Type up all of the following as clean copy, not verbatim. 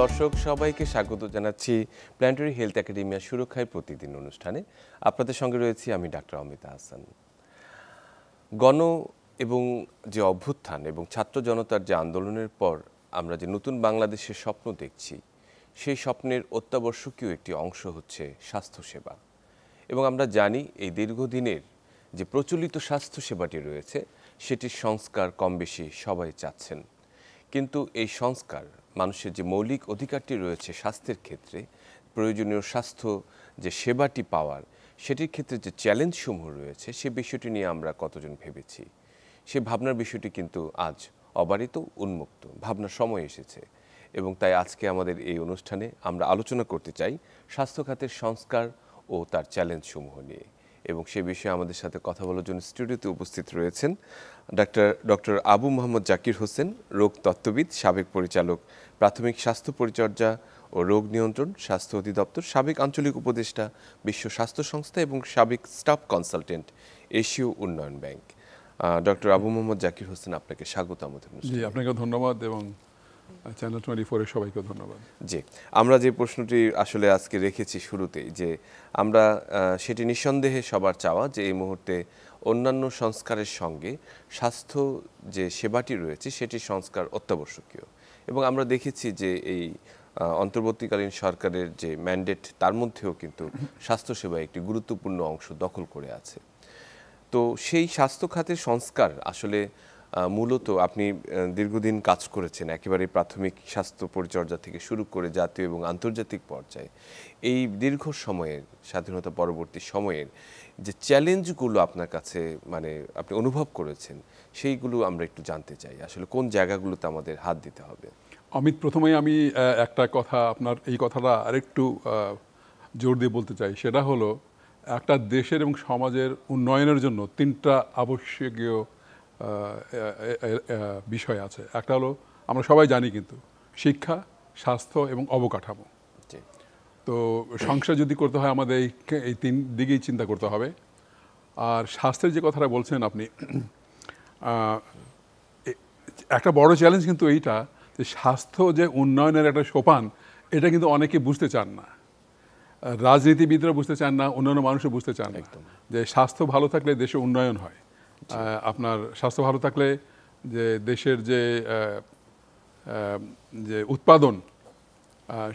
দর্শক সবাইকে স্বাগত জানাচ্ছি প্ল্যানেটারি হেলথ একাডেমিয়া সুরক্ষায় প্রতিদিন অনুষ্ঠানে। আপনাদের সঙ্গে রয়েছি আমি ডাক্তার অমিতা হাসান। গণ এবং যে অভ্যুত্থান এবং ছাত্র জনতার যে আন্দোলনের পর আমরা যে নতুন বাংলাদেশের স্বপ্ন দেখছি, সেই স্বপ্নের অত্যাবশ্যকীয় একটি অংশ হচ্ছে স্বাস্থ্যসেবা। এবং আমরা জানি এই দীর্ঘদিনের যে প্রচলিত স্বাস্থ্যসেবাটি রয়েছে সেটির সংস্কার কম বেশি সবাই চাচ্ছেন, কিন্তু এই সংস্কার মানুষের যে মৌলিক অধিকারটি রয়েছে স্বাস্থ্যের ক্ষেত্রে, প্রয়োজনীয় স্বাস্থ্য যে সেবাটি পাওয়ার, সেটির ক্ষেত্রে যে চ্যালেঞ্জসমূহ রয়েছে সে বিষয়টি নিয়ে আমরা কতজন ভেবেছি। সে ভাবনার বিষয়টি কিন্তু আজ অবারিত উন্মুক্ত ভাবনার সময় এসেছে, এবং তাই আজকে আমাদের এই অনুষ্ঠানে আমরা আলোচনা করতে চাই স্বাস্থ্য খাতের সংস্কার ও তার চ্যালেঞ্জসমূহ নিয়ে। এবং সে বিষয়ে আমাদের সাথে কথা বলার জন্য স্টুডিওতে উপস্থিত রয়েছেন ডক্টর আবু মোহাম্মদ জাকির হোসেন, রোগ তত্ত্ববিদ, সাবেক পরিচালক প্রাথমিক স্বাস্থ্য পরিচর্যা ও রোগ নিয়ন্ত্রণ স্বাস্থ্য অধিদপ্তর, সাবেক আঞ্চলিক উপদেষ্টা বিশ্ব স্বাস্থ্য সংস্থা এবং সাবেক স্টাফ কনসালটেন্ট এশীয় উন্নয়ন ব্যাংক। ডক্টর আবু মোহাম্মদ জাকির হোসেন, আপনাকে স্বাগত আমাদের। জি, আপনাকে ধন্যবাদ এবং চ্যানেল 24-এর সবাইকে ধন্যবাদ। জি, আমরা যে প্রশ্নটি আসলে আজকে রেখেছি শুরুতেই, যে আমরা সেটি নিঃসন্দেহে সবার চাওয়া যে এই মুহূর্তে অন্যান্য সংস্কারের সঙ্গে স্বাস্থ্য যে সেবাটি রয়েছে সেটির সংস্কার অত্যাবশ্যকীয়। এবং আমরা দেখেছি যে এই অন্তর্বর্তীকালীন সরকারের যে ম্যান্ডেট, তার মধ্যেও কিন্তু স্বাস্থ্যসেবা একটি গুরুত্বপূর্ণ অংশ দখল করে আছে। তো সেই স্বাস্থ্য খাতের সংস্কার আসলে মূলত আপনি দীর্ঘদিন কাজ করেছেন, একেবারে প্রাথমিক স্বাস্থ্য পরিচর্যা থেকে শুরু করে জাতীয় এবং আন্তর্জাতিক পর্যায়ে। এই দীর্ঘ সময়ের স্বাধীনতা পরবর্তী সময়ের যে চ্যালেঞ্জগুলো আপনার কাছে মানে আপনি অনুভব করেছেন, সেইগুলো আমরা একটু জানতে চাই। আসলে কোন জায়গাগুলোতে আমাদের হাত দিতে হবে? অমিত, প্রথমেই আমি একটা কথা, আপনার এই কথাটা আরেকটু জোর দিয়ে বলতে চাই। সেটা হলো, একটা দেশের এবং সমাজের উন্নয়নের জন্য তিনটা আবশ্যকীয় বিষয় আছে। একটা হলো, আমরা সবাই জানি কিন্তু, শিক্ষা, স্বাস্থ্য এবং অবকাঠামো। তো সংসার যদি করতে হয় আমাদের এই তিন দিকেই চিন্তা করতে হবে। আর স্বাস্থ্যের যে কথাটা বলছেন আপনি, একটা বড় চ্যালেঞ্জ কিন্তু এইটা যে স্বাস্থ্য যে উন্নয়নের একটা সোপান, এটা কিন্তু অনেকে বুঝতে চান না। রাজনীতিবিদরা বুঝতে চান না, অন্যান্য মানুষও বুঝতে চান না যে স্বাস্থ্য ভালো থাকলে দেশে উন্নয়ন হয়। আপনার স্বাস্থ্য ভালো থাকলে যে দেশের যে উৎপাদন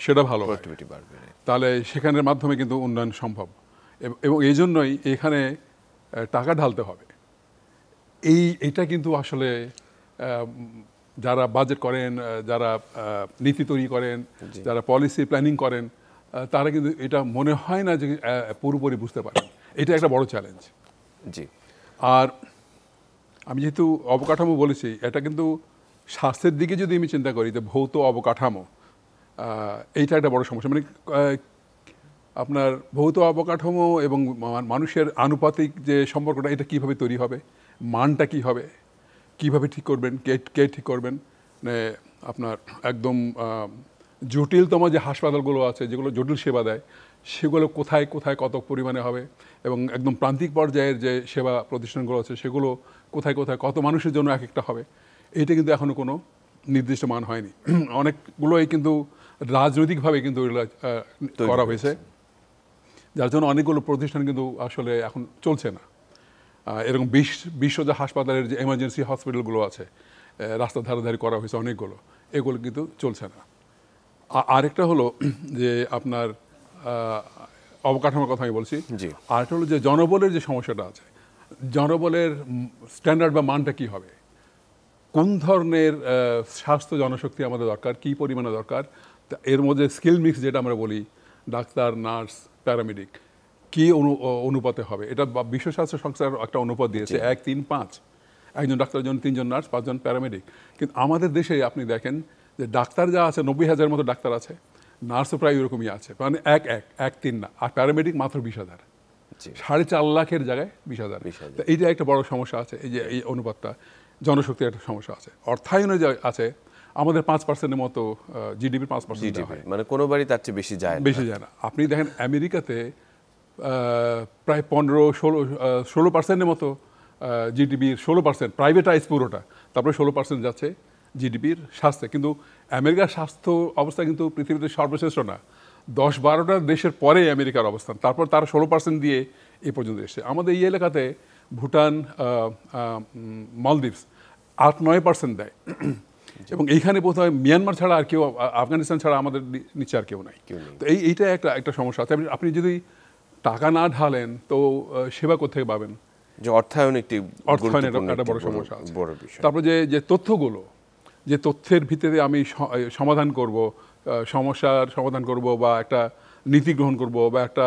সেটা ভালো হয়, তাহলে সেখানের মাধ্যমে কিন্তু উন্নয়ন সম্ভব। এবং এই জন্যই এখানে টাকা ঢালতে হবে। এইটা কিন্তু আসলে যারা বাজেট করেন, যারা নীতি তৈরি করেন, যারা পলিসি প্ল্যানিং করেন, তারা কিন্তু এটা মনে হয় না যে পুরোপুরি বুঝতে পারেন। এটা একটা বড় চ্যালেঞ্জ। জি। আর আমি যেহেতু অবকাঠামো বলেছি, এটা কিন্তু স্বাস্থ্যের দিকে যদি আমি চিন্তা করি, যে ভৌত অবকাঠামো, এইটা একটা বড় সমস্যা। মানে আপনার ভৌত অবকাঠামো এবং মানুষের আনুপাতিক যে সম্পর্কটা, এটা কীভাবে তৈরি হবে, মানটা কী হবে, কীভাবে ঠিক করবেন, কে ঠিক করবেন। মানে আপনার একদম জটিলতম যে হাসপাতালগুলো আছে, যেগুলো জটিল সেবা দেয়, সেগুলো কোথায় কোথায় কত পরিমাণে হবে, এবং একদম প্রান্তিক পর্যায়ের যে সেবা প্রতিষ্ঠানগুলো আছে সেগুলো কোথায় কোথায় কত মানুষের জন্য এক একটা হবে, এইটা কিন্তু এখনও কোনো নির্দিষ্ট মান হয়নি। অনেকগুলোই কিন্তু রাজনৈতিকভাবে কিন্তু করা হয়েছে, যার জন্য অনেকগুলো প্রতিষ্ঠান কিন্তু আসলে এখন চলছে না। এরকম বিশ্ব যে হাসপাতালের যে এমার্জেন্সি হসপিটালগুলো আছে, রাস্তার ধারে ধারে করা হয়েছে অনেকগুলো, এগুলো কিন্তু চলছে না। আরেকটা হলো যে আপনার অবকাঠামোর কথা আমি বলছি। আরেকটা হলো যে জনবলের যে সমস্যাটা আছে, জনবলের স্ট্যান্ডার্ড বা মানটা কী হবে, কোন ধরনের স্বাস্থ্য জনশক্তি আমাদের দরকার, কী পরিমাণে দরকার। এর মধ্যে স্কিল মিক্স যেটা আমরা বলি, ডাক্তার, নার্স, প্যারামেডিক, কী অনুপাতে হবে। এটা বিশ্ব স্বাস্থ্য সংস্থার একটা অনুপাত দিয়েছে 1-3-5, একজন ডাক্তারের জন্য 3 জন নার্স, 5 জন প্যারামেডিক। কিন্তু আমাদের দেশে আপনি দেখেন যে ডাক্তার যা আছে 90,000 মতো ডাক্তার আছে, নার্সও প্রায় এরকমই আছে, মানে 1-3 না, আর প্যারামেডিক মাত্র 20,000, 4.5 লাখের জায়গায় 20,000। এইটা একটা বড় সমস্যা আছে, এই যে এই অনুপাতটা, জনশক্তির একটা সমস্যা আছে। অর্থায়নে যে আছে আমাদের 5%-এর মতো, জিডিপির 5% হয়, মানে কোনো বাড়ি তার চেয়ে বেশি যায় না। আপনি দেখেন আমেরিকাতে প্রায় 15-16% মতো জিডিপির 16%, প্রাইভেটাইজ পুরোটা, তারপরে 16% যাচ্ছে জিডিপির স্বাস্থ্যে, কিন্তু আমেরিকার স্বাস্থ্য অবস্থা কিন্তু পৃথিবীতে সর্বশ্রেষ্ঠ না। 10-12টা দেশের পরে আমেরিকার অবস্থান, তারপর তারা 16% দিয়ে এই পর্যন্ত এসেছে। আমাদের এই এলাকাতে ভুটান, মালদ্বীপস 8-9% দেয়, এবং এইখানে বোধহয় মিয়ানমার ছাড়া আর কেউ, আফগানিস্তান ছাড়া আমাদের নিচে আর কেউ নাই। তো এইটা একটা সমস্যা আছে। আপনি যদি টাকা না ঢালেন তো সেবা কোত্থেকে পাবেন? যে অর্থায়ন অর্থায়নের একটা বড় সমস্যা আছে। বড় বিষয়। তারপর যে তথ্যগুলো, যে তথ্যের ভিত্তিতে আমি সমাধান করব, সমস্যার সমাধান করব, বা একটা নীতি গ্রহণ করব, বা একটা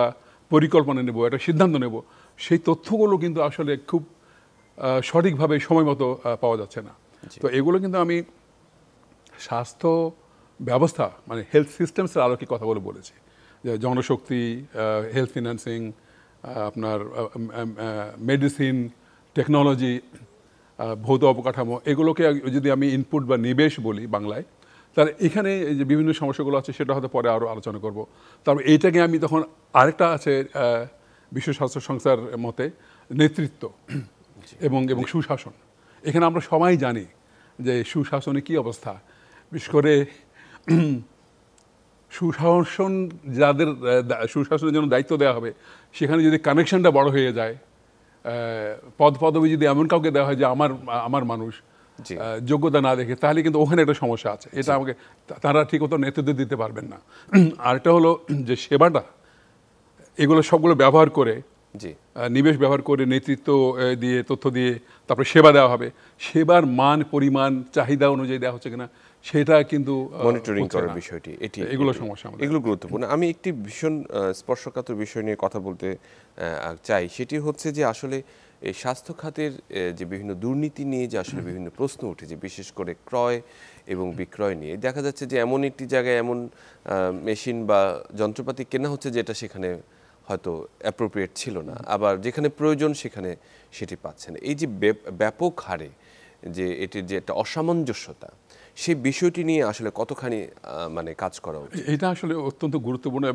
পরিকল্পনা নেব, একটা সিদ্ধান্ত নেব, সেই তথ্যগুলো কিন্তু আসলে খুব সঠিকভাবে সময় মতো পাওয়া যাচ্ছে না। তো এগুলো কিন্তু আমি স্বাস্থ্য ব্যবস্থা মানে হেলথ সিস্টেমসের আলোকে কথাগুলো বলেছি, যে জনশক্তি, হেলথ ফিন্যান্সিং, আপনার মেডিসিন, টেকনোলজি, ভৌত অবকাঠামো, এগুলোকে যদি আমি ইনপুট বা নিবেশ বলি বাংলায়, তাহলে এখানে যে বিভিন্ন সমস্যাগুলো আছে সেটা হয়তো পরে আরও আলোচনা করব। তারপর এইটাকে আমি তখন আরেকটা আছে বিশ্ব স্বাস্থ্য সংস্থার মতে নেতৃত্ব এবং সুশাসন। এখানে আমরা সবাই জানি যে সুশাসনে কি অবস্থা, বিশেষ করে সুশাসনের জন্য দায়িত্ব দেওয়া হবে, সেখানে যদি কানেকশনটা বড় হয়ে যায়, পদবি যদি এমন কাউকে দেওয়া হয় যে আমার মানুষ, যোগ্যতা না দেখে, তাহলে কিন্তু ওখানে একটা সমস্যা আছে। এটা আমাকে তারা ঠিক মতো নেতৃত্ব দিতে পারবেন না। আরেকটা হলো যে সেবাটা, এগুলো সবগুলো ব্যবহার করে, নিবেশ ব্যবহার করে, নেতৃত্ব দিয়ে, তথ্য দিয়ে তারপরে সেবা দেওয়া হবে, সেবার মান, পরিমাণ, চাহিদা অনুযায়ী দেওয়া হচ্ছে কিনা সেটা কিন্তু মনিটরিং করার বিষয়টি, এগুলো সমস্যা, এগুলো গুরুত্বপূর্ণ। আমি একটি ভীষণ স্পর্শকাতর বিষয় নিয়ে কথা বলতে চাই, সেটি হচ্ছে যে আসলে এই স্বাস্থ্য খাতের যে বিভিন্ন দুর্নীতি নিয়ে যে আসলে বিভিন্ন প্রশ্ন উঠেছে, বিশেষ করে ক্রয় এবং বিক্রয় নিয়ে। দেখা যাচ্ছে যে এমন একটি জায়গায় এমন মেশিন বা যন্ত্রপাতি কেনা হচ্ছে যেটা সেখানে হয়তো অ্যাপ্রোপ্রিয়েট ছিল না, আবার যেখানে প্রয়োজন সেখানে সেটি পাচ্ছে না। এই যে ব্যাপক হারে যে এটির যে একটা অসামঞ্জস্যতা, সেই বিষয়টি নিয়ে আসলে কতখানি মানে কাজ করা উচিত? এটা আসলে অত্যন্ত গুরুত্বপূর্ণ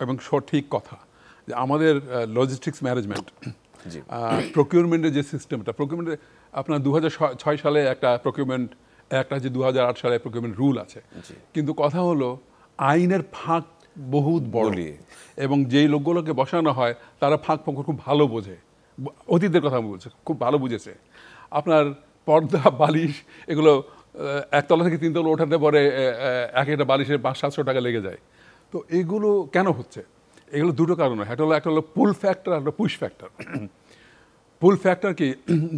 এবং সঠিক কথা, যে আমাদের লজিস্টিক্স ম্যানেজমেন্ট, প্রকিউরমেন্টের যে সিস্টেমটা, প্রকিউরমেন্টে আপনার 2006 সালে একটা প্রকিউরমেন্ট অ্যাক্ট আছে, 2008 সালে প্রকিউরমেন্ট রুল আছে, কিন্তু কথা হলো আইনের ফাঁক বহুত বড়, এবং যেই লোকগুলোকে বসানো হয় তারা ফাঁক খুব ভালো বোঝে। অতীতের কথা আমি বলছি, খুব ভালো বুঝেছে। আপনার পর্দা, বালিশ, এগুলো একতলা থেকে 3 তলা ওঠাতে পরে এক একটা বালিশের 500-700 টাকা লেগে যায়। তো এগুলো কেন হচ্ছে? এগুলো দুটো কারণে। একটা হলো পুল ফ্যাক্টর, একটা পুশ ফ্যাক্টর। পুল ফ্যাক্টর কি,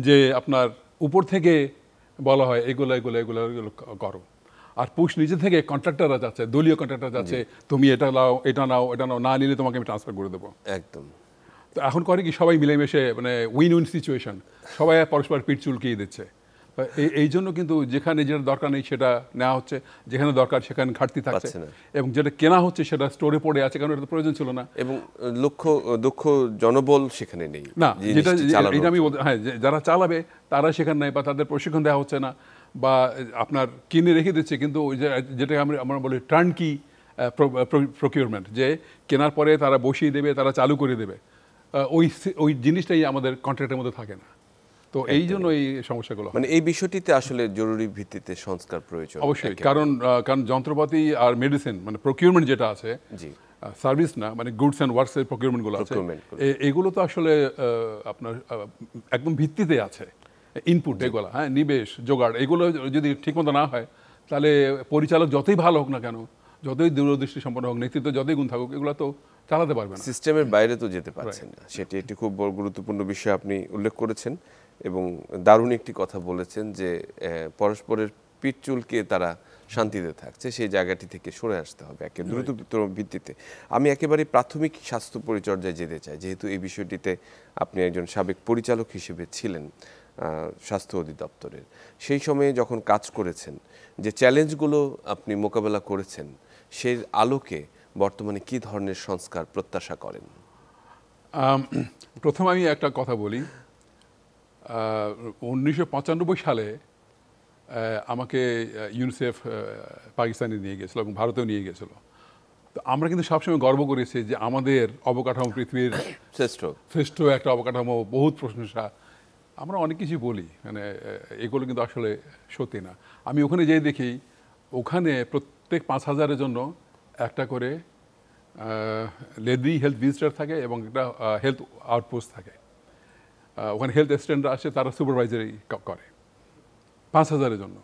যে আপনার উপর থেকে বলা হয় এগুলো করো, আর পুশ নিচে থেকে কন্ট্রাক্টররা যাচ্ছে, দলীয় কন্ট্রাক্টর যাচ্ছে, তুমি এটা নাও, এটা নাও, না নিলে তোমাকে আমি ট্রান্সফার করে দেবো। একদম। তো এখন করে কি, সবাই মিলেমিশে, মানে উইন উইন সিচুয়েশন, সবাই পরস্পর পিঠ চুলকিয়ে দিচ্ছে। এই জন্য কিন্তু যেখানে যেটা দরকার নেই সেটা নেওয়া হচ্ছে, যেখানে দরকার সেখানে ঘাটতি থাকছে, এবং যেটা কেনা হচ্ছে সেটা স্টোরে পড়ে আছে, কারণ এটা প্রয়োজন ছিল না, এবং দক্ষ জনবল সেখানে নেই। না, এটা আমি হ্যাঁ, যারা চালাবে তারা সেখানে নেই, বা তাদের প্রশিক্ষণ দেওয়া হচ্ছে না, বা আপনার কিনে রেখে দিচ্ছে, কিন্তু যেটা আমরা বলি টার্নকি প্রকিউরমেন্ট, যে কেনার পরে তারা বসিয়ে দেবে, তারা চালু করে দেবে, ওই জিনিসটাই আমাদের কন্ট্রাক্টের মধ্যে থাকে না। তো এই জন্য এই সমস্যাগুলো, মানে এই বিষয়টিতে আসলে জরুরি ভিত্তিতে সংস্কার প্রয়োজন অবশ্যই। কারণ যন্ত্রপাতি আর মেডিসিন, মানে প্রকিউরমেন্ট যেটা আছে, সার্ভিস না, মানে গুডস অ্যান্ড ওয়ার্কস এর প্রকিউরমেন্টগুলো আছে, এগুলো তো আসলে আপনার একদম ভিত্তিতে আছে, ইনপুট এগুলো, হ্যাঁ, নিবেশ, জোগাড়, এগুলো যদি ঠিকমতো না হয়, তাহলে পরিচালক যতই ভালো হোক না কেন, যতই দূরদৃষ্টি সম্পন্ন হোক, নেতৃত্ব যতই গুণ থাকুক, এগুলো তো চালাতে পারবে না, সিস্টেমের বাইরে তো যেতে পারছেন না। সেটি একটি খুব বড় গুরুত্বপূর্ণ বিষয় আপনি উল্লেখ করেছেন, এবং দারুণ একটি কথা বলেছেন যে পরস্পরের পিঠ চুলকে তারা শান্তিতে থাকছে, সেই জায়গাটি থেকে সরে আসতে হবে একে দ্রুততর ভিত্তিতে। আমি একেবারে প্রাথমিক স্বাস্থ্য পরিচর্যায় যেতে চাই, যেহেতু এই বিষয়টিতে আপনি একজন সাবেক পরিচালক হিসেবে ছিলেন স্বাস্থ্য অধিদপ্তরের। সেই সময়ে যখন কাজ করেছেন, যে চ্যালেঞ্জগুলো আপনি মোকাবেলা করেছেন, সেই আলোকে বর্তমানে কি ধরনের সংস্কার প্রত্যাশা করেন? প্রথম আমি একটা কথা বলি, 1995 সালে আমাকে ইউনিসেফ পাকিস্তানে নিয়ে গেছিল এবং ভারতেও নিয়ে গেছিল। তো আমরা কিন্তু সবসময় গর্ব করেছি যে আমাদের অবকাঠামো পৃথিবীর শ্রেষ্ঠ একটা অবকাঠামো, বহুত প্রশংসা, আমরা অনেক কিছু বলি, মানে এগুলো কিন্তু আসলে সত্যি না। আমি ওখানে যেয়ে দেখি, ওখানে প্রত্যেক 5,000-এর জন্য একটা করে লেডি হেলথ ভিজিটর থাকে এবং একটা হেলথ আউটপোস্ট থাকে। ওখানে হেলথ অ্যাসিস্ট্যান্টরা আসে, তারা সুপারভাইজারি করে 5,000-এর জন্য।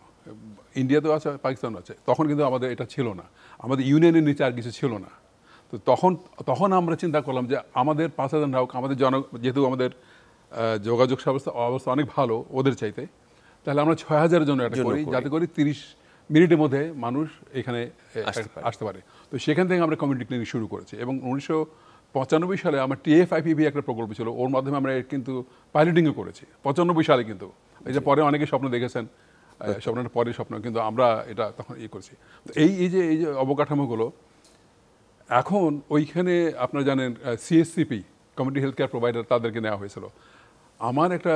ইন্ডিয়াতেও আছে, পাকিস্তানও আছে। তখন কিন্তু আমাদের এটা ছিল না, আমাদের ইউনিয়নের নিচে আর কিছু ছিল না। তো তখন আমরা চিন্তা করলাম যে আমাদের 5,000 হোক, আমাদের যেহেতু আমাদের যোগাযোগ অবস্থা অনেক ভালো ওদের চাইতে, তাহলে আমরা 6,000-এর জন্য এটা করি, যাতে করে 30 মিনিটের মধ্যে মানুষ এখানে আসতে পারে। তো সেখান থেকে আমরা কমিউনিটি ক্লিনিক শুরু করেছি এবং 1995 সালে আমার TFIPP একটা প্রকল্প ছিল, ওর মাধ্যমে আমরা কিন্তু পাইলটিংও করেছি 95 সালে। কিন্তু এই যে পরে অনেকে স্বপ্ন দেখেছেন, স্বপ্নটা পরের স্বপ্ন, কিন্তু আমরা এটা তখন করেছি। তো এই যে অবকাঠামোগুলো এখন ওইখানে আপনারা জানেন CHCP community health care provider, তাদেরকে নেওয়া হয়েছিল। আমার একটা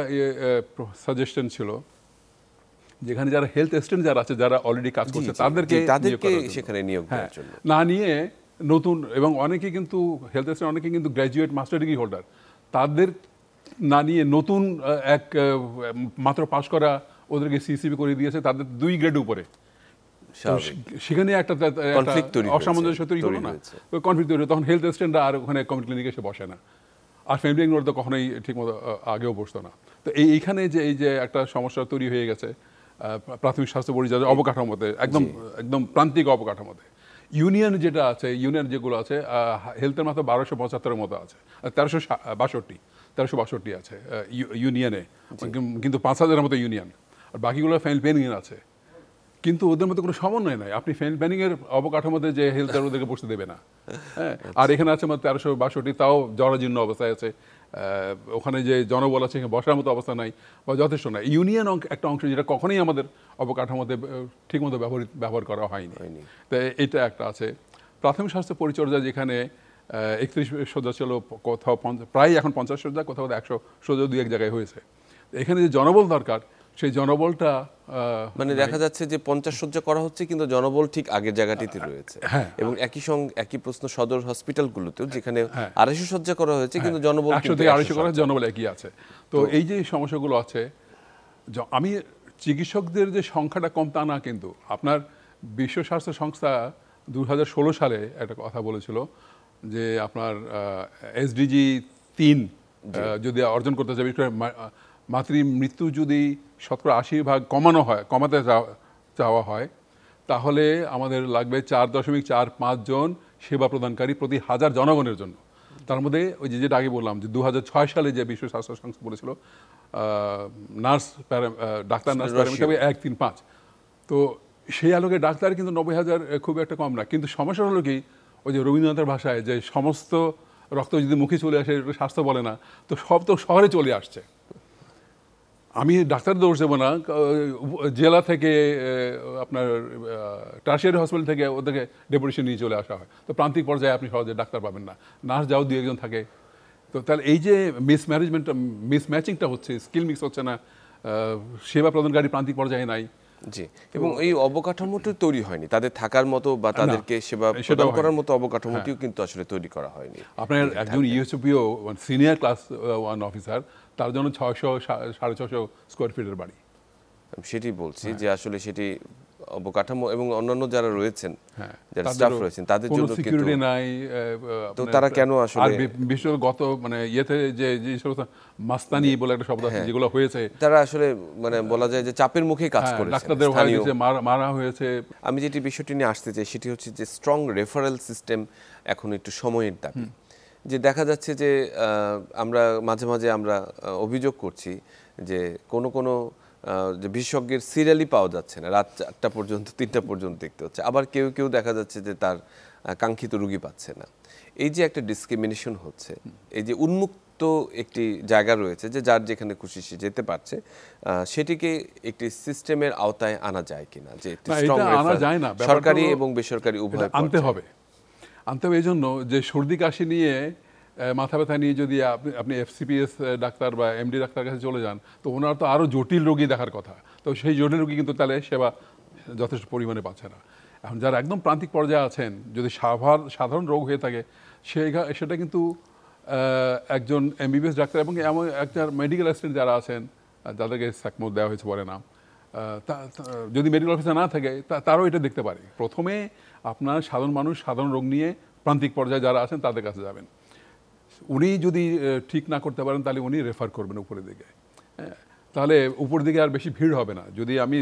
সাজেশন ছিল, যেখানে যারা হেলথ অ্যাসিস্ট্যান্ট যারা আছে, যারা অলরেডি কাজ করছে, তাদেরকে সেখানে নিয়োগ দেওয়ার জন্য না নিয়ে নতুন, এবং অনেকে কিন্তু হেলথ অ্যাসিস্ট্যান্ট অনেকে কিন্তু গ্র্যাজুয়েট মাস্টার ডিগ্রি হোল্ডার, তাদের না নিয়ে নতুন এক মাত্র পাশ করা ওদেরকে CCP করে দিয়েছে, তাদের 2 গ্রেড উপরে। সেখানে একটা অসামঞ্জস্য তৈরি হলো না, কনফ্লিক্ট তৈরি। তখন হেলথ অ্যাসিস্ট্যান্টরা আর ওখানে কমিউনিটি ক্লিনিকে এসে বসে না, আর ফ্যামিলি ইগনোর তো কখনোই ঠিকমতো আগেও বসতো না। তো এইখানে এই যে একটা সমস্যা তৈরি হয়ে গেছে প্রাথমিক স্বাস্থ্য পরিচর্যা অবকাঠামোতে, একদম প্রান্তিক অবকাঠামোতে। ইউনিয়ন যেটা আছে, ইউনিয়ন যেগুলো আছে, হেলথের মাত্র 1275-এর মতো আছে, 1362 আছে ইউনিয়নে, কিন্তু 5,000-এর মতো ইউনিয়ন, আর বাকিগুলো ফ্যামিলি প্ল্যানিং আছে। কিন্তু ওদের মধ্যে কোনো সমন্বয় নাই। আপনি ফ্যামিলি প্ল্যানিং এর অবকাঠামোতে যে হেলথ ওদেরকে বসতে দেবে না, হ্যাঁ। আর এখানে আছে মাত্র 1362, তাও জরাজীর্ণ অবস্থায় আছে। ওখানে যে জনবল আছে, বসার মতো অবস্থা নাই বা যথেষ্ট নাই। ইউনিয়ন একটা অংশ যেটা কখনোই আমাদের অবকাঠামোতে ঠিকমতো ব্যবহার করা হয়নি। তো এটা একটা আছে। প্রাথমিক স্বাস্থ্য পরিচর্যা যেখানে 31 শয্যা ছিল, কোথাও প্রায় এখন 50 শয্যা, কোথাও 100 শয্যা 2-1 জায়গায় হয়েছে। এখানে যে জনবল দরকার, সেই জনবলটা মানে দেখা যাচ্ছে যে 50 শয্যা করা হচ্ছে, কিন্তু জনবল ঠিক আগের জায়গাটিতে রয়েছে। এবং একই প্রশ্ন সদর হসপিটালগুলোতেও, যেখানে 250 শয্যা করা হয়েছে, কিন্তু জনবল 100 থেকে 250 করা, জনবল একই আছে। তো এই যে সমস্যাগুলো আছে, আমি চিকিৎসকদের যে সংখ্যাটা কম তা না, কিন্তু আপনার বিশ্ব স্বাস্থ্য সংস্থা 2016 সালে একটা কথা বলেছিল যে আপনার SDG 3 যদি অর্জন করতে চাই, বিশেষ করে মাতৃ মৃত্যু যদি 80% কমাতে চাওয়া হয়, তাহলে আমাদের লাগবে 4.45 জন সেবা প্রদানকারী প্রতি 1000 জনগণের জন্য। তার মধ্যে ওই যেটা আগে বললাম যে 2006 সালে যে বিশ্ব স্বাস্থ্য সংস্থা বলেছিল ডাক্তার নার্স প্যারামেডিক 135, তো সেই আলোকে ডাক্তার কিন্তু 90,000 খুব একটা কম না। কিন্তু সমস্যা হলো কি, ওই যে রবীন্দ্রনাথের ভাষায় যে সমস্ত রক্ত যদি মুখে চলে আসে স্বাস্থ্য বলে না, তো সব তো শহরে চলে আসছে। আমি ডাক্তার দোষ দেবো না, জেলা থেকে আপনার টার্সিয়ারি হসপিটাল থেকে ওদেরকে ডেপুটেশন নিয়ে চলে আসা হয়। তো প্রান্তিক পর্যায়ে আপনি সহজে ডাক্তার পাবেন না, নার্স যাও 2-1 থাকে। তো তাহলে এই যে মিসম্যাচিংটা হচ্ছে, স্কিল মিক্স হচ্ছে না, সেবা প্রদানকারী প্রান্তিক পর্যায়ে নাই। জি, এবং এই অবকাঠামোটি তৈরি হয়নি তাদের থাকার মতো বা তাদেরকে সেবা প্রদান করার মতো অবকাঠামোটিও কিন্তু আসলে তৈরি করা হয়নি। আপনার একজন ইউএসপিও সিনিয়র ক্লাস 1 অফিসার, তার জন্য 600-650 স্কোয়ার ফিটের বাড়ি। সেটি বলছি যে আসলে সেটি অবকাঠামো এবং অন্যান্য যারা রয়েছেন, যারা স্টাফ রয়েছেন, তাদের জন্য সিকিউরিটি নাই। তো তারা কেন আসলে বিশেষ গত ইয়েতে যে মাস্তানি বলে একটা শব্দ আছে, যেগুলো হয়েছে, তারা আসলে মানে বলা যায় যে চাপের মুখে কাজ করেছে, ডাক্তারদের মারা হয়েছে। আমি যেটি বিষয়টি নিয়ে আসতে চাই সেটি হচ্ছে যে স্ট্রং রেফারেল সিস্টেম এখন একটু সময়ের দাবি। যে দেখা যাচ্ছে যে আমরা মাঝে মাঝে আমরা অভিযোগ করছি যে কোনো যে বিশেষজ্ঞের সিরিয়ালই পাওয়া যাচ্ছে না, রাত 4টা পর্যন্ত 3টা পর্যন্ত দেখতে হচ্ছে। আবার কেউ দেখা যাচ্ছে যে তার কাঙ্ক্ষিত রোগী পাচ্ছে না। এই যে একটা ডিসক্রিমিনেশন হচ্ছে, এই যে উন্মুক্ত একটি জায়গা রয়েছে যে যার যেখানে খুশি সে যেতে পারছে, সেটিকে একটি সিস্টেমের আওতায় আনা যায় কিনা, যে সরকারি এবং বেসরকারি উভয় আনতে হবে। এই জন্য যে সর্দি কাশি নিয়ে, মাথা ব্যথা নিয়ে যদি আপনি FCPS ডাক্তার বা MD ডাক্তার কাছে চলে যান, তো ওনারা তো আরও জটিল রোগী দেখার কথা। তো সেই জটিল রোগী কিন্তু তাহলে সেবা যথেষ্ট পরিমাণে পাচ্ছে না। এখন যারা একদম প্রান্তিক পর্যায়ে আছেন, যদি সাধারণ রোগ হয়ে থাকে, সেটা কিন্তু একজন MBBS ডাক্তার এবং এমন একটা মেডিকেল অ্যাসিস্ট্যান্ট যারা আছেন, যাদেরকে স্যাকমো দেওয়া হয়েছে বলে নাম, যদি মেডিকেল অফিসার না থাকে তারাও এটা দেখতে পারে। প্রথমে আপনার সাধারণ মানুষ সাধারণ রোগ নিয়ে প্রান্তিক পর্যায়ে যারা আছেন তাদের কাছে যাবেন। উনি যদি ঠিক না করতে পারেন তাহলে উনি রেফার করবেন উপরের দিকে। তাহলে উপর দিকে আর বেশি ভিড় হবে না। যদি আমি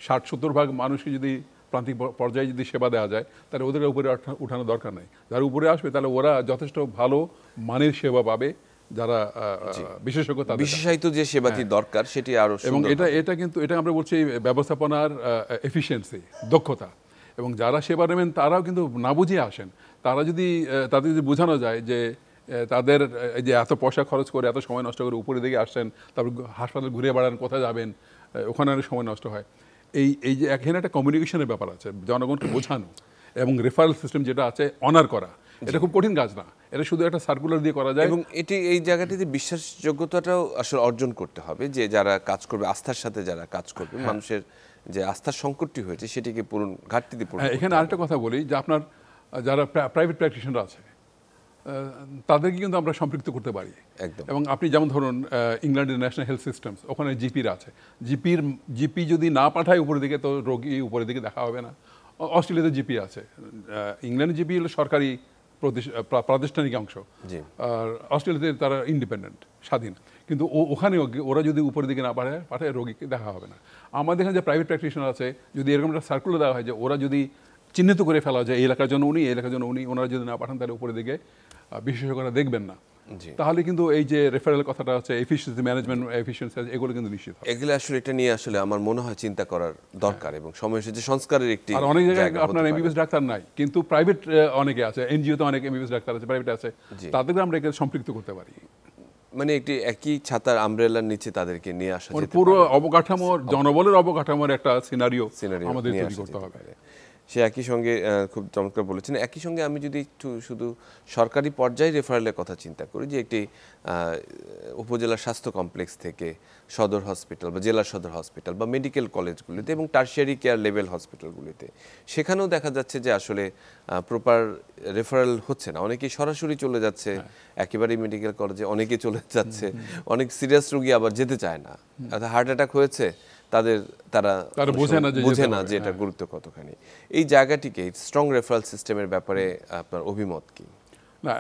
60-70% মানুষকে যদি প্রান্তিক পর্যায়ে যদি সেবা দেওয়া যায় তাহলে ওদের উপরে উঠানোর দরকার নেই। যারা উপরে আসবে তাহলে ওরা যথেষ্ট ভালো মানের সেবা পাবে, যারা বিশেষজ্ঞ তাদের বিশেষায়িত যে সেবাটি দরকার সেটি আরো এবং এটা কিন্তু এটা আমরা বলছি ব্যবস্থাপনার এফিসিয়েন্সি, দক্ষতা। এবং যারা সেবা নেবেন তারাও কিন্তু না বুঝিয়ে আসেন। তারা যদি তাদের যদি বোঝানো যায় যে তাদের এই যে এত পয়সা খরচ করে এত সময় নষ্ট করে উপরের দিকে আসছেন, তারপর হাসপাতাল ঘুরে বেড়ান, কোথায় যাবেন, ওখানে অনেক সময় নষ্ট হয়। এই যে এখানে একটা কমিউনিকেশনের ব্যাপার আছে, জনগণকে বোঝানো এবং রেফারেল সিস্টেম যেটা আছে অনার করা, এটা খুব কঠিন কাজ না। এটা শুধু একটা সার্কুলার দিয়ে করা যায়। এবং এই জায়গাটিতে বিশ্বাসযোগ্যতাটাও আসলে অর্জন করতে হবে, যে যারা কাজ করবে, আস্থার সাথে যারা কাজ করবে, মানুষের যে আস্থার সংকটটি হয়েছে সেটিকে ঘাটতিতে পূরণ। এখানে আরেকটা কথা বলি যে আপনার যারা প্রাইভেট প্র্যাকটিশনার আছে তাদেরকে কিন্তু আমরা সম্পৃক্ত করতে পারি একদম। এবং আপনি যেমন ধরুন ইংল্যান্ডের ন্যাশনাল হেলথ সিস্টেমস, ওখানে জিপির আছে, জিপি যদি না পাঠায় উপরের দিকে তো রোগী উপরের দিকে দেখা হবে না। অস্ট্রেলিয়াতে জিপি আছে, ইংল্যান্ডের জিপি হলো সরকারি প্রাতিষ্ঠানিক অংশ, আর অস্ট্রেলিয়াতে তারা ইন্ডিপেন্ডেন্ট, স্বাধীন। কিন্তু ওখানে ওরা যদি উপরের দিকে না পাঠায় রোগীকে দেখা হবে না। আমাদের এখানে যে প্রাইভেট প্র্যাকটিশনার আছে, যদি এরকম একটা সার্কুলার দেওয়া হয় যে ওরা যদি চিহ্নিত করে ফেলা যায় এই এলাকার জন্য উনি, এই এলাকার জন্য উনি, ওনারা যদি না পাঠান তাহলে উপরের দিকে বিশেষজ্ঞরা দেখবেন না, তাহলে কিন্তু এই যে রেফারেল কথাটা আছে, এফিসিয়েন্সি ম্যানেজমেন্ট, এফিসিয়েন্সি, এগুলো কিন্তু নিশ্চিত হবে। এগুলো আসলে এটা নিয়ে আসলে আমার মনে হয় চিন্তা করার দরকার এবং সময় এসেছে সংস্কারের একটি। আর অনেক জায়গায় আপনার এমবিবিএস ডাক্তার নাই, কিন্তু প্রাইভেট অনেকে আছে, এনজিওতে অনেক এমবিবিএস ডাক্তার আছে, প্রাইভেট আছে, তাদেরকে আমরা এখানে সম্পৃক্ত করতে পারি। মানে একই ছাতার আমব্রেলার নিচে তাদেরকে নিয়ে আসা যেতে পারে। পুরো অবকাঠামোর, জনবলের অবকাঠামোর একটা সিনারিও আমাদের তৈরি করতে হবে। সে একই সঙ্গে খুব চমৎকার বলেছেন। একই সঙ্গে আমি যদি একটু শুধু সরকারি পর্যায়ে রেফারেলের কথা চিন্তা করি, যে একটি উপজেলা স্বাস্থ্য কমপ্লেক্স থেকে সদর হসপিটাল বা জেলা সদর হসপিটাল বা মেডিকেল কলেজগুলিতে এবং টারশিয়ারি কেয়ার লেভেল হসপিটালগুলিতে, সেখানেও দেখা যাচ্ছে যে আসলে প্রপার রেফারেল হচ্ছে না। অনেকেই সরাসরি চলে যাচ্ছে একেবারেই মেডিকেল কলেজে, অনেকে চলে যাচ্ছে, অনেক সিরিয়াস রোগী আবার যেতে চায় না। হার্ট অ্যাটাক হয়েছে, তারা বোঝে না যে এটা গুরুত্ব কতখানি। এই জায়গাটিকে স্ট্রং রেফারেল সিস্টেমের ব্যাপারে আপনার অভিমত কি? না,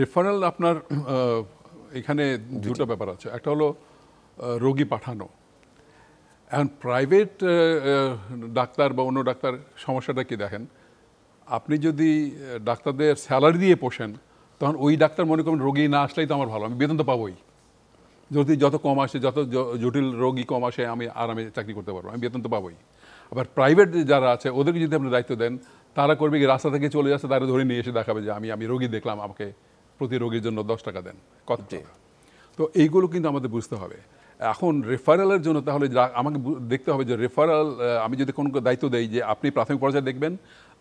রেফারেল আপনার এখানে দুটো ব্যাপার আছে। একটা হলো রোগী পাঠানো। এখন প্রাইভেট ডাক্তার বা অন্য ডাক্তার সমস্যাটা কি দেখেন, আপনি যদি ডাক্তারদের স্যালারি দিয়ে পোষেন তখন ওই ডাক্তার মনে করেন রোগী না আসলেই তো আমার ভালো, আমি বেতন তো পাবোই। যদি যত কম আসে, যত জটিল রোগী কম আসে, আমি আরামে চাকরি করতে পারবো, আমি বেতন তো পাবোই। আবার প্রাইভেট যারা আছে ওদেরকে যদি আপনি দায়িত্ব দেন, তারা করবে কি, রাস্তা থেকে চলে যাচ্ছে, তারা ধরে নিয়ে এসে দেখাবে যে আমি রোগী দেখলাম, আমাকে প্রতি রোগীর জন্য 10 টাকা দেন, কত টাকা। তো এইগুলো কিন্তু আমাদের বুঝতে হবে। এখন রেফারেলের জন্য তাহলে আমাকে দেখতে হবে যে রেফারেল আমি যদি কোনো দায়িত্ব দেই যে আপনি প্রাথমিক পর্যায়ে দেখবেন,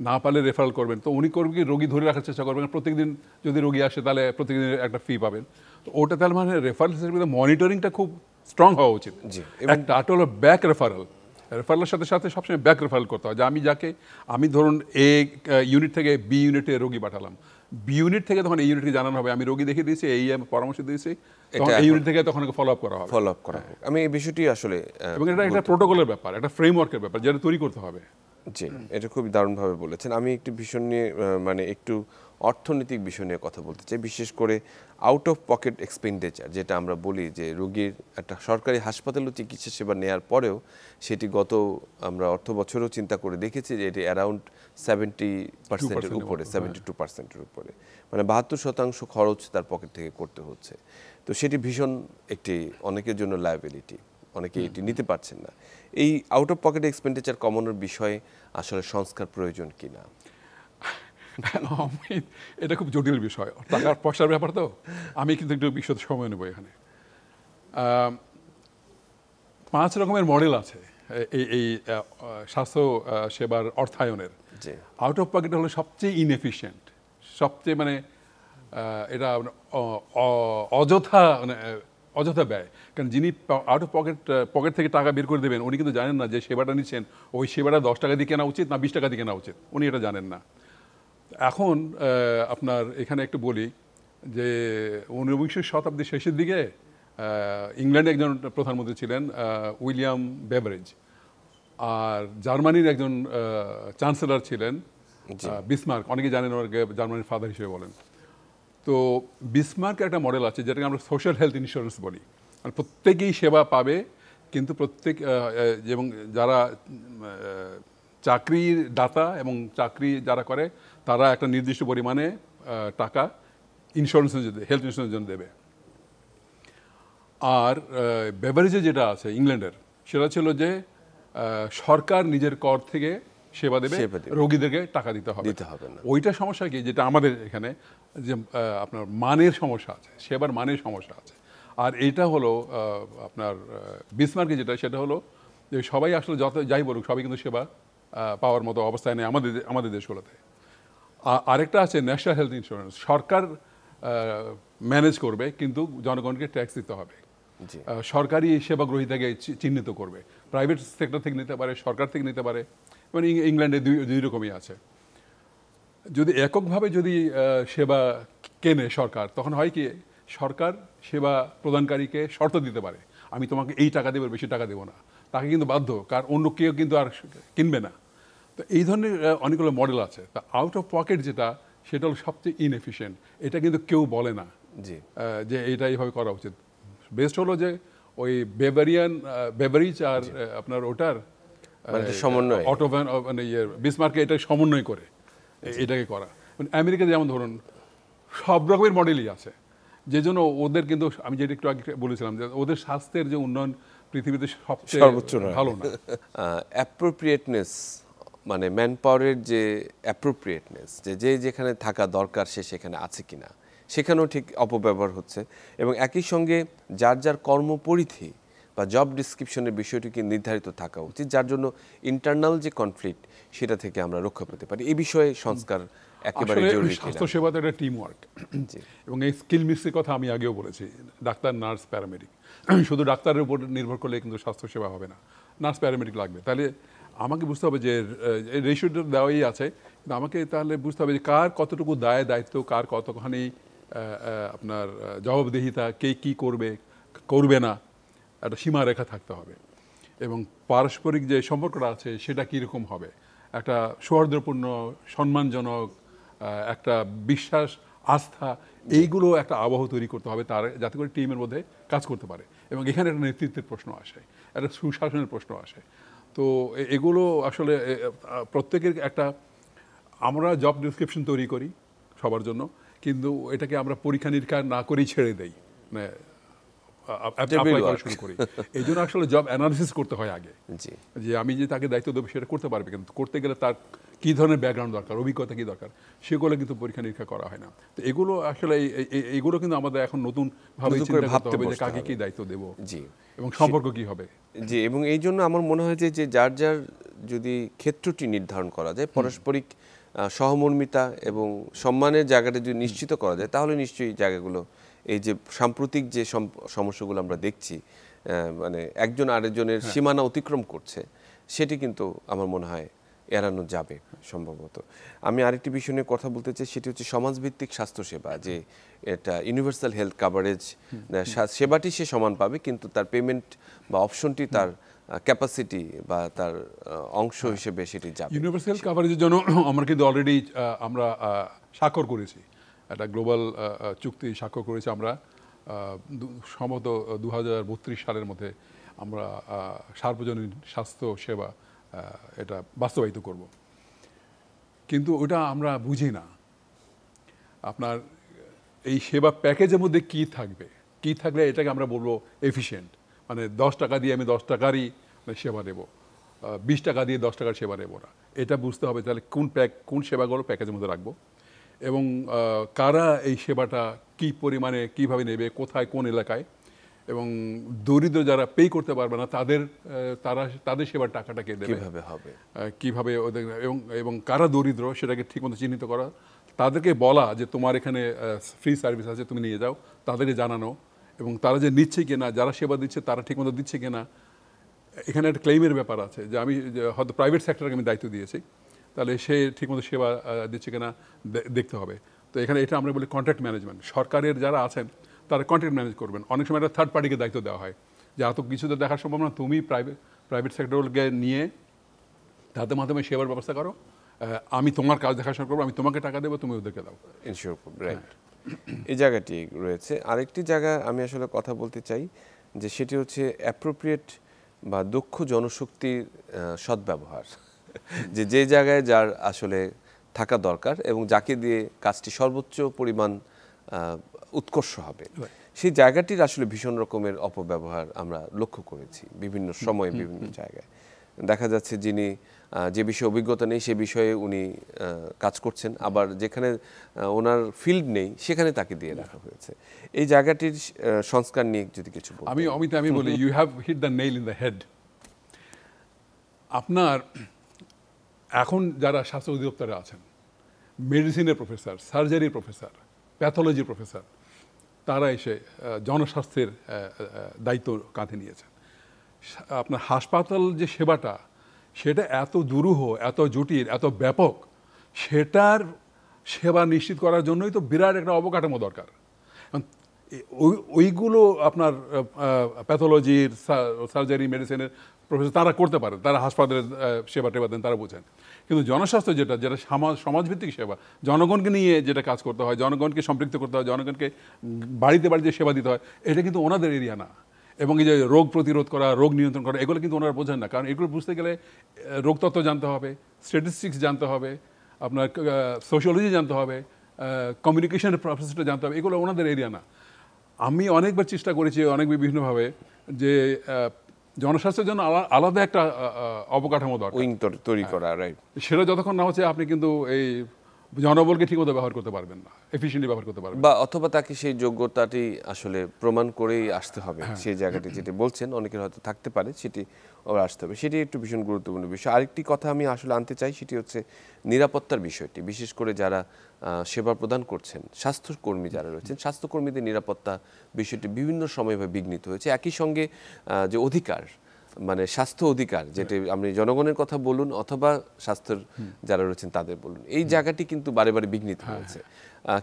না পারলে রেফারেল করবেন, তো উনি করবে কি, রোগী ধরে রাখার চেষ্টা করবেন। প্রত্যেকদিন যদি রোগী আসে তাহলে প্রত্যেকদিন একটা ফি পাবেন। তো ওটা তাহলে মানে রেফারেল সিস্টেমে মনিটরিংটা খুব স্ট্রং হওয়া উচিত। একটা হলো ব্যাক রেফারেল, রেফারেলের সাথে সাথে সবসময় ব্যাক রেফারেল করতে হয়, যে আমি ধরুন এ ইউনিট থেকে বি ইউনিটে রোগী পাঠালাম, বি ইউনিট থেকে তখন এই ইউনিটকে জানানো হবে আমি রোগী দেখে দিয়েছি, এই পরামর্শ দিয়েছি, তখন এই ইউনিট থেকে তখন ফলো আপ করা হবে। আমি এই বিষয়টি আসলে, এবং এটা একটা প্রোটোকলের ব্যাপার, একটা ফ্রেমওয়ার্কের ব্যাপার, যেটা তৈরি করতে হবে। জি, এটা খুব দারুণভাবে বলেছেন। আমি একটি বিষয় নিয়ে মানে একটু অর্থনৈতিক বিষয় নিয়ে কথা বলতে চাই, বিশেষ করে আউট অফ পকেট এক্সপেন্ডিচার, যেটা আমরা বলি যে রোগীর একটা সরকারি হাসপাতালে চিকিৎসা সেবা নেওয়ার পরেও সেটি আমরা অর্থ বছরেও চিন্তা করে দেখেছি যে এটি অ্যারাউন্ড 70%-এর উপরে, 72%-এর উপরে, মানে 72% খরচ তার পকেট থেকে করতে হচ্ছে। তো সেটি ভীষণ একটি অনেকের জন্য লায়াবিলিটি, অনেকে এটি নিতে পারছেন না। এই আউট অফ পকেট এক্সপেন্ডিচার কমানোর বিষয়ে আসলে সংস্কার প্রয়োজন কিনা? এটা খুব জটিল বিষয়, টাকার পয়সার ব্যাপার। তো আমি কিন্তু একটু বিশদ সময় নেব। এখানে 5 রকমের মডেল আছে এই স্বাস্থ্য সেবার অর্থায়নের। আউট অফ পকেট হলো সবচেয়ে ইনএফিশিয়েন্ট, সবচেয়ে মানে এটা অযথা ব্যয়। কারণ যিনি আউট অফ পকেট থেকে টাকা বের করে দেবেন, উনি কিন্তু জানেন না যে সেবাটা নিচ্ছেন ওই সেবাটা 10 টাকা দিয়ে কেনা উচিত না 20 টাকা দিয়ে কেনা উচিত, উনি এটা জানেন না। এখন আপনার এখানে একটু বলি যে 19 শতাব্দীর শেষের দিকে ইংল্যান্ডে একজন প্রধানমন্ত্রী ছিলেন উইলিয়াম বেভারেজ, আর জার্মানির একজন চ্যান্সেলর ছিলেন বিসমার্ক, অনেকে জানেন ওনাকে জার্মানির ফাদার হিসেবে বলেন। তো বিসমার্কের একটা মডেল আছে যেটাকে আমরা সোশ্যাল হেলথ ইন্স্যুরেন্স বলি, মানে প্রত্যেকেই সেবা পাবে, কিন্তু প্রত্যেক এবং যারা চাকরির দাতা এবং চাকরি যারা করে তারা একটা নির্দিষ্ট পরিমাণে টাকা ইন্স্যুরেন্সের জন্য, হেলথ ইন্স্যুরেন্সের জন্য দেবে। আর বেভারেজে যেটা আছে ইংল্যান্ডের, সেটা ছিল যে সরকার নিজের কর থেকে সেবা দেবে, রোগীদেরকে টাকা দিতে হবে না। ওইটা সমস্যা কি, যেটা আমাদের এখানে যে আপনার মানের সমস্যা আছে, সেবার মানের সমস্যা আছে। আর এটা হলো আপনার বিসমার্কে যেটা, সেটা হলো যে সবাই আসলে যত যাই বলুক সবাই কিন্তু সেবা পাওয়ার মতো অবস্থায় নেই আমাদের দেশগুলোতে। আরেকটা আছে ন্যাশনাল হেলথ ইন্স্যুরেন্স, সরকার ম্যানেজ করবে কিন্তু জনগণকে ট্যাক্স দিতে হবে। সরকারি সেবা গ্রহীতাকে চিহ্নিত করবে, প্রাইভেট সেক্টর থেকে নিতে পারে, সরকার থেকে নিতে পারে, মানে ইংল্যান্ডে দুই রকমই আছে। যদি এককভাবে যদি সেবা কেনে সরকার, তখন হয় কি, সরকার সেবা প্রদানকারীকে শর্ত দিতে পারে, আমি তোমাকে এই টাকা দেবো, বেশি টাকা দেবো না, তাকে কিন্তু বাধ্য, কারণ অন্য কেউ কিন্তু আর কিনবে না। তো এই ধরনের অনেকগুলো মডেল আছে। তা আউট অফ পকেট যেটা, সেটা হলো সবচেয়ে ইনএফিশিয়েন্ট, এটা কিন্তু কেউ বলে না যে এইটা এইভাবে করা উচিত। বেস্ট হলো যে ওই বেভারিজ আর আপনার ওটার সমন্বয়, অটোভ্যান মানে বিসমার্কে এটা সমন্বয় করে এটাকে করা। আমেরিকাতে যেমন ধরুন সব রকমের মডেলই আছে, যে জন্য ওদের কিন্তু আমি যেটা একটু আগে বলেছিলাম যে ওদের স্বাস্থ্যের যে উন্নয়ন পৃথিবীতে সবচেয়ে ভালো না। অ্যাপ্রোপ্রিয়েটনেস মানে ম্যান পাওয়ারের যে অ্যাপ্রোপ্রিয়েটনেস, যে যেখানে থাকা দরকার সে সেখানে আছে কিনা, সেখানেও ঠিক অপব্যবহার হচ্ছে। এবং একই সঙ্গে যার যার কর্মপরিধি বা জব ডিসক্রিপশনের বিষয়টিকে নির্ধারিত থাকা উচিত, যার জন্য ইন্টারনাল যে কনফ্লিক্ট সেটা থেকে আমরা রক্ষা পেতে পারি। এই বিষয়ে সংস্কার একেবারে জরুরি। স্বাস্থ্য সেবাতে একটা টিম ওয়ার্ক, এবং এই স্কিল মিক্সের কথা আমি আগেও বলেছি, ডাক্তার, নার্স, প্যারামেডিক। শুধু ডাক্তারের উপর নির্ভর করলে কিন্তু স্বাস্থ্যসেবা হবে না, নার্স, প্যারামেডিক লাগবে। তাহলে আমাকে বুঝতে হবে যে রেশিওটা দেওয়াই আছে, কিন্তু আমাকে তাহলে বুঝতে হবে যে কার কতটুকু দায়িত্ব, কার কতখানি আপনার জবাবদিহিতা, কে কী করবে না, একটা সীমারেখা থাকতে হবে। এবং পারস্পরিক যে সম্পর্কটা আছে সেটা কীরকম হবে, একটা সৌহার্দ্যপূর্ণ, সম্মানজনক, একটা বিশ্বাস, আস্থা, এইগুলো একটা আবহ তৈরি করতে হবে তার, যাতে করে টিমের মধ্যে কাজ করতে পারে। এবং এখানে একটা নেতৃত্বের প্রশ্ন আসে, একটা সুশাসনের প্রশ্ন আসে। তো এগুলো আসলে প্রত্যেকের একটা, আমরা জব ডিসক্রিপশন তৈরি করি সবার জন্য, কিন্তু এটাকে আমরা পরীক্ষা নিরীক্ষা না করেই ছেড়ে দেই, মানে অ্যাপ্লাই করা শুরু করি। এই জন্য আসলে জব অ্যানালিসিস করতে হয় আগে, যে আমি যে তাকে দায়িত্ব দেবো সেটা করতে পারবে, কিন্তু করতে গেলে তার কী ধরনের ব্যাকগ্রাউন্ড দরকার, অভিজ্ঞতা কী দরকার, সেগুলো কিন্তু পরীক্ষা নিরীক্ষা করা হয় না। তো এগুলো আসলে এইগুলো কিন্তু আমাদের এখন নতুনভাবে চিন্তা করতে হবে যে কাকে কী দায়িত্ব দেবো এবং সম্পর্ক কী হবে। এবং এই জন্য আমার মনে হয় যে যার যার যদি ক্ষেত্রটি নির্ধারণ করা যায়, পারস্পরিক সহমর্মিতা এবং সম্মানের জায়গাটা যদি নিশ্চিত করা যায়, তাহলে নিশ্চয়ই জায়গাগুলো, এই যে সাম্প্রতিক যে সমস্যাগুলো আমরা দেখছি, মানে একজন আরেকজনের সীমানা অতিক্রম করছে, সেটি কিন্তু আমার মনে হয় এড়ানো যাবে সম্ভবত। আমি আরেকটি বিষয় নিয়ে কথা বলতে চাই, সেটি হচ্ছে সমাজভিত্তিক স্বাস্থ্যসেবা, যে এটা ইউনিভার্সাল হেলথ কাভারেজ, সেবাটি সে সমান পাবে, কিন্তু তার পেমেন্ট বা অপশনটি তার ক্যাপাসিটি বা তার অংশ হিসেবে সেটি যাবে। ইউনিভার্সাল কাভারেজের জন্য আমরা কিন্তু অলরেডি আমরা স্বাক্ষর করেছি, একটা গ্লোবাল চুক্তি স্বাক্ষর করেছি আমরা, সম্ভবত 2032 সালের মধ্যে আমরা সার্বজনীন স্বাস্থ্য সেবা এটা বাস্তবায়িত করব। কিন্তু ওটা আমরা বুঝি না, আপনার এই সেবা প্যাকেজের মধ্যে কী থাকলে এটাকে আমরা বলবো এফিশিয়েন্ট, মানে 10 টাকা দিয়ে আমি 10 টাকারই সেবা দেব, 20 টাকা দিয়ে 10 টাকার সেবা দেবো না। এটা বুঝতে হবে তাহলে কোন সেবাগুলো প্যাকেজের মধ্যে রাখবো, এবং কারা এই সেবাটা কী পরিমাণে কীভাবে নেবে, কোথায়, কোন এলাকায়, এবং দরিদ্র যারা পে করতে পারবে না তাদের সেবার টাকাটা কে দেবে, কীভাবে ওদের, এবং কারা দরিদ্র সেটাকে ঠিকমতো চিহ্নিত করা, তাদেরকে বলা যে তোমার এখানে ফ্রি সার্ভিস আছে, তুমি নিয়ে যাও, তাদেরকে জানানো, এবং তারা যে নিচ্ছে কিনা, যারা সেবা দিচ্ছে তারা ঠিকমতো দিচ্ছে কিনা। এখানে একটা ক্লেইমের ব্যাপার আছে, যে আমি হয়তো প্রাইভেট সেক্টরকে আমি দায়িত্ব দিয়েছি, তাহলে সে ঠিকমতো সেবা দিচ্ছে কিনা দেখতে হবে। তো এখানে এটা আমরা বলি কন্ট্রাক্ট ম্যানেজমেন্ট। সরকারের যারা আছেন তারা কন্ট্রাক্ট ম্যানেজ করবেন। অনেক সময় একটা থার্ড পার্টিকে দায়িত্ব দেওয়া হয় যে এত কিছু তো দেখা সম্ভব না, তুমি প্রাইভেট সেক্টরকে নিয়ে তাদের মাধ্যমে সেবার ব্যবস্থা করো, আমি তোমার কাজ দেখাশোনা করবো, আমি তোমাকে টাকা দেবো, তুমি ওদেরকে দাও। ইনশিওর রাইট, এই জায়গাটি রয়েছে। আরেকটি জায়গা আমি আসলে কথা বলতে চাই যে সেটি হচ্ছে অ্যাপ্রোপ্রিয়েট বা দক্ষ জনশক্তির সদ্ব্যবহার, যে জায়গায় যার আসলে থাকা দরকার এবং যাকে দিয়ে কাজটি সর্বোচ্চ পরিমাণ উৎকর্ষ হবে, সেই জায়গাটির আসলে ভীষণ রকমের অপব্যবহার আমরা লক্ষ্য করেছি বিভিন্ন সময়ে বিভিন্ন জায়গায়। দেখা যাচ্ছে যিনি যে বিষয়ে অভিজ্ঞতা নেই সে বিষয়ে উনি কাজ করছেন, আবার যেখানে ওনার ফিল্ড নেই সেখানে তাকে দিয়ে রাখা হয়েছে। এই জায়গাটির সংস্কার নিয়ে যদি কিছু বলেন। আমি বলি you have hit the nail in the head. আপনার এখন যারা স্বাস্থ্য অধিদপ্তরে আছেন, মেডিসিনের প্রফেসর, সার্জারির প্রফেসর, প্যাথোলজি প্রফেসর, তারা এসে জনস্বাস্থ্যের দায়িত্ব কাঁধে নিয়েছেন। আপনার হাসপাতাল যে সেবাটা, সেটা এত দুরূহ, এত জটিল, এত ব্যাপক, সেটার সেবা নিশ্চিত করার জন্যই তো বিরাট একটা অবকাঠামো দরকার। ওইগুলো আপনার প্যাথোলজির, সার্জারি, মেডিসিনের প্রফেসর তারা করতে পারেন, তারা হাসপাতালের সেবা টেবা দেন, তারা বোঝেন। কিন্তু জনস্বাস্থ্য যেটা সমাজভিত্তিক সেবা, জনগণকে নিয়ে যেটা কাজ করতে হয়, জনগণকে সম্পৃক্ত করতে হয়, জনগণকে বাড়িতে বাড়িতে সেবা দিতে হয়, এটা কিন্তু ওনাদের এরিয়া না। এবং এই যে রোগ প্রতিরোধ করা, রোগ নিয়ন্ত্রণ করা, এগুলো কিন্তু ওনারা বোঝেন না। কারণ এগুলো বুঝতে গেলে রোগতত্ত্ব জানতে হবে, স্ট্যাটিস্টিক্স জানতে হবে, আপনার সোশিওলজি জানতে হবে, কমিউনিকেশনের প্রসেসটা জানতে হবে, এগুলো ওনাদের এরিয়া না। আমি অনেকবার চেষ্টা করেছি অনেক বিভিন্নভাবে যে জনস্বাস্থ্যের জন্য আলাদা একটা অবকাঠামো দরকার, উইং তৈরি করা, রাইট। সেটা যতক্ষণ না হচ্ছে আপনি কিন্তু এই জনবলকে ঠিকমতো ব্যবহার করতে পারবেন না, এফিশিয়েন্টলি ব্যবহার করতে পারবেন বা অথবা তাকে সেই যোগ্যতাটি আসলে প্রমাণ করেই আসতে হবে। সেই জায়গাটি যেটি বলছেন অনেকের হয়তো থাকতে পারে, সেটি আবার আসতে হবে, সেটি একটু ভীষণ গুরুত্বপূর্ণ বিষয়। আরেকটি কথা আমি আসলে আনতে চাই, সেটি হচ্ছে নিরাপত্তার বিষয়টি। বিশেষ করে যারা সেবা প্রদান করছেন, স্বাস্থ্যকর্মী যারা রয়েছেন, স্বাস্থ্যকর্মীদের নিরাপত্তা বিষয়টি বিভিন্ন সময় বিঘ্নিত হয়েছে। একই সঙ্গে যে অধিকার, মানে স্বাস্থ্য অধিকার, যেটি আপনি জনগণের কথা বলুন অথবা স্বাস্থ্যের যারা রয়েছেন তাদের বলুন, এই জায়গাটি কিন্তু বারে বারে বিঘ্নিত হয়েছে।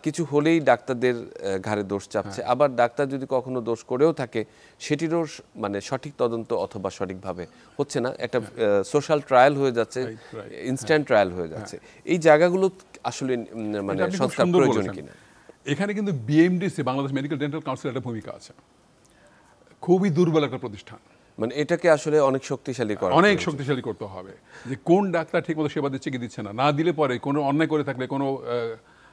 কিছু হলেই ডাক্তারদের ঘাড়ে দোষ চাপছে, আবার ডাক্তার যদি কখনো দোষ করেও থাকে সেটিরও মানে সঠিক তদন্ত অথবা সঠিকভাবে হচ্ছে না, একটা সোশ্যাল ট্রায়াল হয়ে যাচ্ছে, ইনস্ট্যান্ট ট্রায়াল হয়ে যাচ্ছে। এই জায়গাগুলো আসলে মানে সংস্কার প্রয়োজন কিনা? এখানে কিন্তু BMDC, Bangladesh medical dental council, একটা ভূমিকা আছে। খুবই দুর্বল একটা প্রতিষ্ঠান, মানে এটাকে আসলে অনেক শক্তিশালী করতে হবে। যে কোন ডাক্তার ঠিকমতো সেবা দিচ্ছে কি দিচ্ছে না, না দিলে পরে কোনো অন্যায় করে থাকলে, কোনো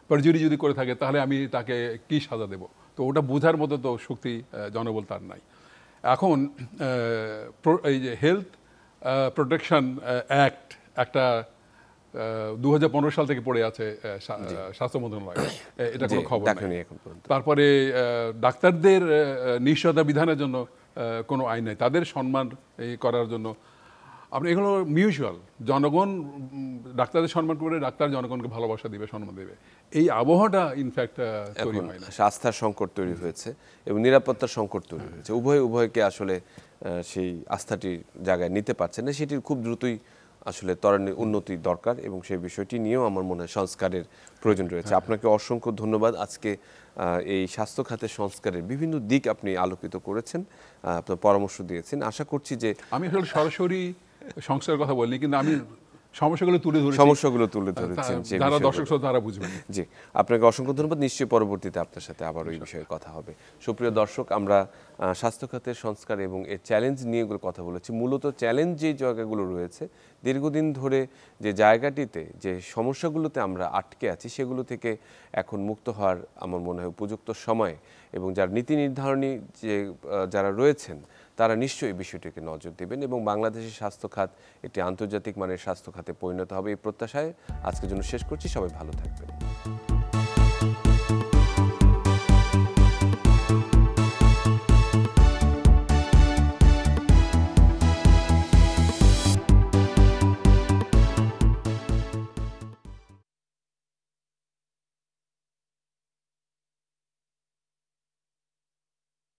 পারজুরি যদি করে থাকে, তাহলে আমি তাকে কি সাজা দেব, তো ওটা বোঝার মতো তো শক্তি জনবল তার নাই। এখন এই যে হেলথ প্রোটেকশন অ্যাক্ট একটা 2015 সাল থেকে পড়ে আছে স্বাস্থ্য মন্ত্রণালয়, এটা কোনো খবর নেই। তারপরে ডাক্তারদের নিশ্চয়তা বিধানের জন্য কোনো আইন নেই, তাদের সম্মান করার জন্য আপনি, এগুলো মিউচুয়াল, জনগণ ডাক্তারদের সম্মান করে, ডাক্তার জনগণকে ভালোবাসা দিবে, সম্মান দেবে, এই আবহাওয়াটা ইনফ্যাক্ট তৈরি হয় না। আস্থার সংকট তৈরি হয়েছে এবং নিরাপত্তার সংকট তৈরি হয়েছে, উভয়কে আসলে সেই আস্থাটির জায়গায় নিতে পারছে না। সেটির খুব দ্রুতই আসলে ত্বরান্বিত উন্নতি দরকার এবং সেই বিষয়টি নিয়েও আমার মনে হয় সংস্কারের প্রয়োজন রয়েছে। আপনাকে অসংখ্য ধন্যবাদ। আজকে এই স্বাস্থ্য খাতের সংস্কারের বিভিন্ন দিক আপনি আলোকিত করেছেন, আপনার পরামর্শ দিয়েছেন। আশা করছি যে আমি আসলে সরাসরি সংস্কারের কথা বলিনি, কিন্তু আমি সমস্যাগুলো তুলে ধরেছেন, যারা দর্শক শ্রোতা তারা বুঝবেন। জি, আপনাকে অসংখ্য ধন্যবাদ। নিশ্চয়ই পরবর্তীতে আপনার সাথে আবার এই বিষয়ে কথা হবে। সুপ্রিয় দর্শক, আমরা স্বাস্থ্য খাতের সংস্কার এবং এর চ্যালেঞ্জ নিয়ে এগুলো কথা বলেছি। মূলত চ্যালেঞ্জ যে জায়গাগুলো রয়েছে, দীর্ঘদিন ধরে যে জায়গাটিতে যে সমস্যাগুলোতে আমরা আটকে আছি, সেগুলো থেকে এখন মুক্ত হওয়ার আমার মনে হয় উপযুক্ত সময়, এবং যার নীতি নির্ধারণী যারা রয়েছেন তারা নিশ্চয়ই বিষয়টিকে নজর দেবেন এবং বাংলাদেশের স্বাস্থ্য খাত একটি আন্তর্জাতিক মানের স্বাস্থ্য খাতে পরিণত হবে, এই প্রত্যাশায় আজকের জন্য শেষ করছি। সবাই ভালো থাকবেন।